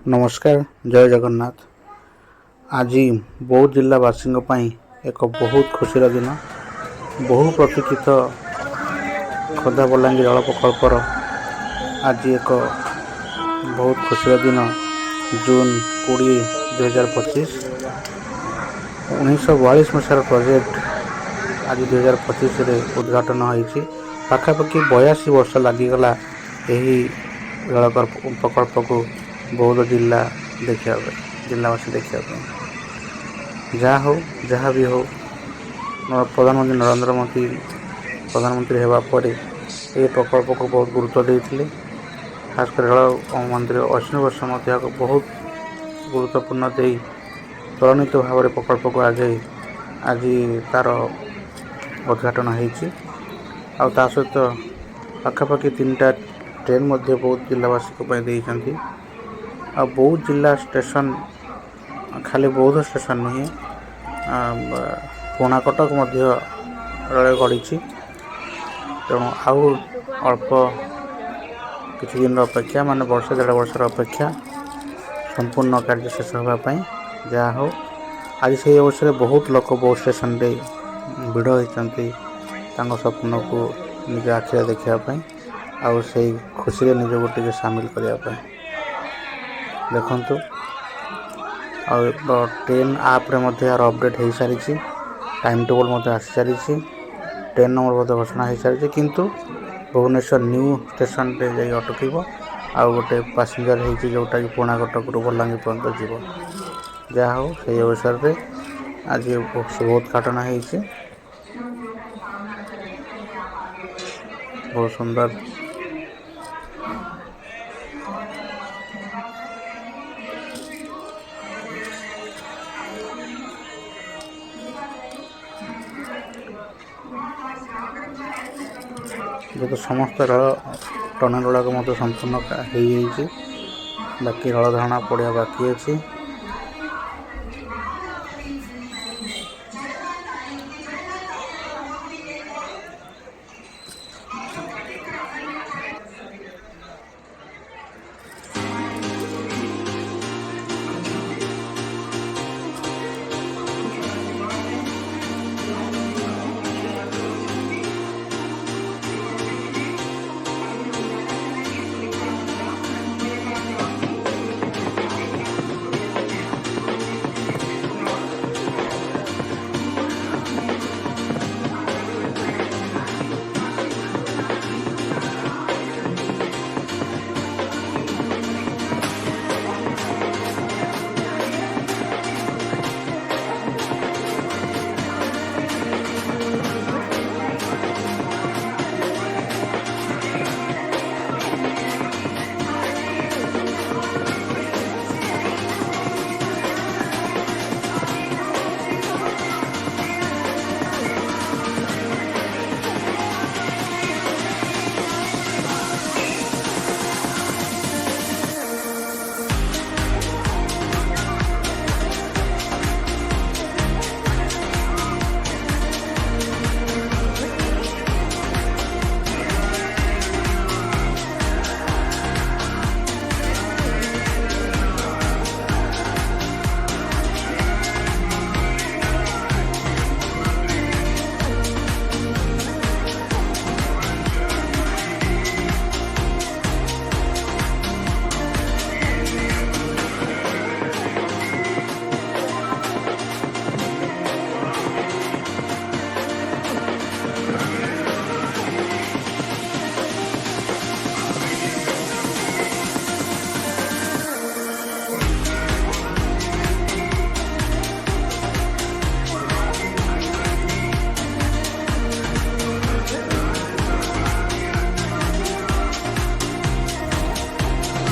नमस्कार जय जगन्नाथ। आज बौद्ध जिलावासी एक बहुत खुशी दिन बहु प्रतीक्षित खोदा बलांगीर जल प्रकल्पर आज एक बहुत खुशी दिन जून 20, 2025 1942 मसीहार प्रोजेक्ट आज 2025 उद्घाटन होती। पाखापाखि 82 वर्ष लगिगला यही जल प्रकल्प को बौद्ध जिला देखा जिलावासी देखा जहाँ हो जहाँ भी हो प्रधानमंत्री नरेंद्र मोदी प्रधानमंत्री होगा पर यह प्रकल्प को बहुत गुरुत्व देते। खासकर रेल मंत्री अश्विनी वर्ष बहुत गुरुत्वपूर्ण दे त्वरित भाव में प्रकल्प को आगे आज तार उद्घाटन होती। ता सहित पाखापाखि 3टा ट्रेन बौद्ध जिलावासी आ बौद्ध जिला स्टेशन खाली बौद्ध स्टेशन नुहे पुणा कटक रेल गड़ी। तेणु आउ अल्प किसी दिन अपेक्षा माने वर्ष 1.5 वर्षर अपेक्षा संपूर्ण कार्य शेष होगापी जहाँ हो आज से अवसर बहुत लोक बौद्ध स्टेशन रे भिड़ होती स्वप्न को निज आखिरे देखापी आउ से खुशी निज को सामिल करने देखु। ट्रेन आप यार अपडेट हो सारी टाइम टेबल आसी सारी ट्रेन नंबर घोषणा हो सारी किंतु भुवनेश्वर न्यू स्टेशन रे जाई अटक आउ गोटे पैसेंजर होती जोटा कि पुणा कटक बलांगीर पर्यटन जीव जहाँ हो से अवसर में आज शुभ उद्घाटन होती। बहुत सुंदर जो समस्त रेल टनल गुड़ाक संपूर्ण हो बाकी रेल धारणा पड़ा बाकी अच्छी।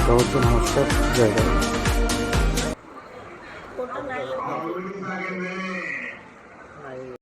बहुत नमस्कार जय जगन्नाथ।